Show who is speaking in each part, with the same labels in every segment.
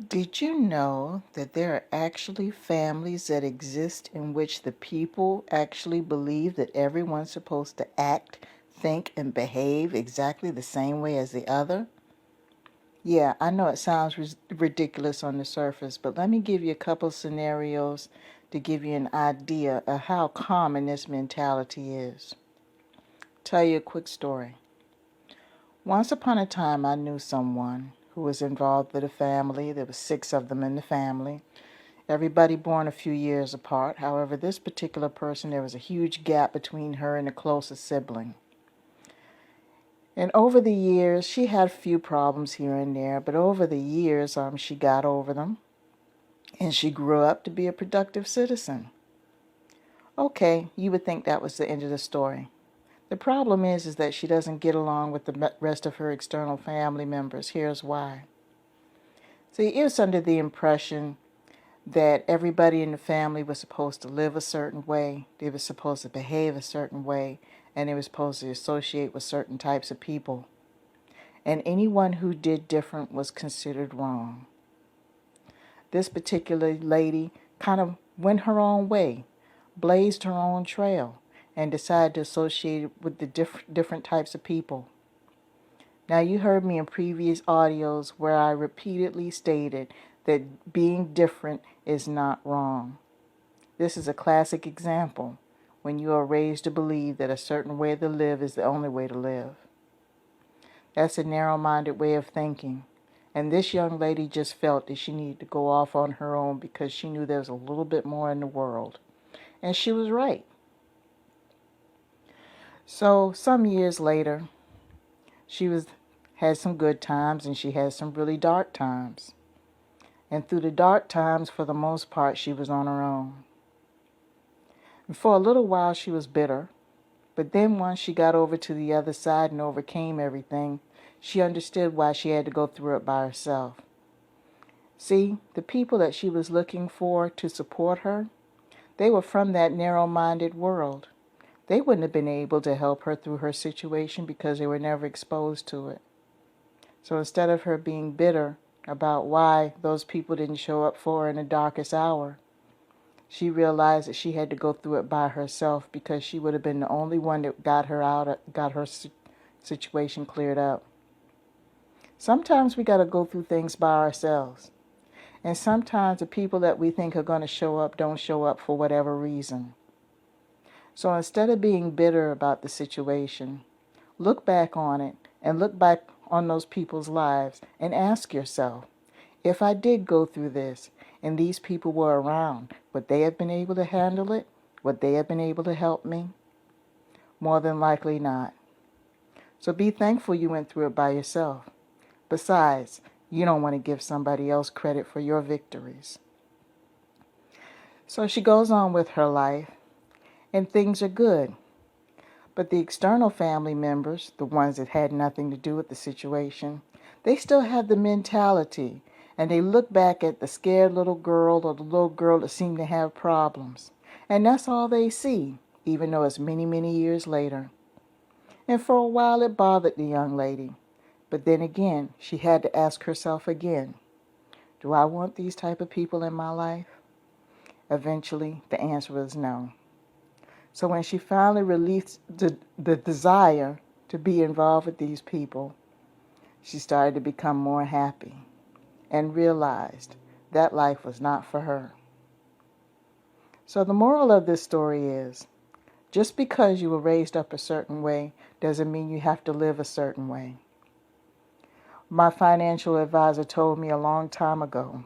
Speaker 1: Did you know that there are actually families that exist in which the people actually believe that everyone's supposed to act, think, and behave exactly the same way as the other? Yeah, I know it sounds ridiculous on the surface, but let me give you a couple scenarios to give you an idea of how common this mentality is. Tell you a quick story. Once upon a time, I knew someone who was involved with a family. There were 6 of them in the family. Everybody born a few years apart. However, this particular person, there was a huge gap between her and the closest sibling. And over the years, she had a few problems here and there, but over the years, she got over them, and she grew up to be a productive citizen. Okay, you would think that was the end of the story. The problem is that she doesn't get along with the rest of her external family members. Here's why. See, it was under the impression that everybody in the family was supposed to live a certain way, they were supposed to behave a certain way, and they were supposed to associate with certain types of people. And anyone who did different was considered wrong. This particular lady kind of went her own way, blazed her own trail, and decided to associate with the different types of people. Now, you heard me in previous audios where I repeatedly stated that being different is not wrong. This is a classic example when you are raised to believe that a certain way to live is the only way to live. That's a narrow-minded way of thinking. And this young lady just felt that she needed to go off on her own because she knew there was a little bit more in the world. And she was right. So some years later, she had some good times and she had some really dark times. And through the dark times, for the most part, she was on her own. And for a little while, she was bitter. But then once she got over to the other side and overcame everything, she understood why she had to go through it by herself. See, the people that she was looking for to support her, they were from that narrow-minded world. They wouldn't have been able to help her through her situation because they were never exposed to it. So instead of her being bitter about why those people didn't show up for her in the darkest hour, she realized that she had to go through it by herself because she would have been the only one that got her situation cleared up. Sometimes we got to go through things by ourselves. And sometimes the people that we think are going to show up don't show up for whatever reason. So instead of being bitter about the situation, look back on it and look back on those people's lives and ask yourself, if I did go through this and these people were around, would they have been able to handle it? Would they have been able to help me? More than likely not. So be thankful you went through it by yourself. Besides, you don't want to give somebody else credit for your victories. So she goes on with her life, and things are good. But the external family members, the ones that had nothing to do with the situation, they still have the mentality, and they look back at the scared little girl or the little girl that seemed to have problems. And that's all they see, even though it's many, many years later. And for a while it bothered the young lady. But then again, she had to ask herself again, do I want these type of people in my life? Eventually, the answer was no. So when she finally released the desire to be involved with these people, she started to become more happy and realized that life was not for her. So the moral of this story is, just because you were raised up a certain way doesn't mean you have to live a certain way. My financial advisor told me a long time ago,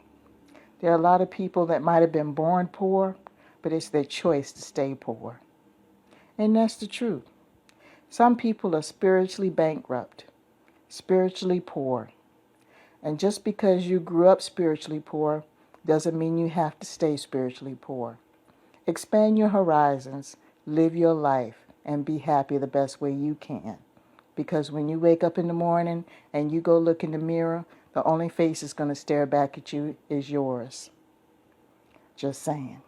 Speaker 1: there are a lot of people that might have been born poor, but it's their choice to stay poor. And that's the truth. Some people are spiritually bankrupt, spiritually poor. And just because you grew up spiritually poor doesn't mean you have to stay spiritually poor. Expand your horizons, live your life, and be happy the best way you can. Because when you wake up in the morning and you go look in the mirror, the only face that's going to stare back at you is yours. Just saying.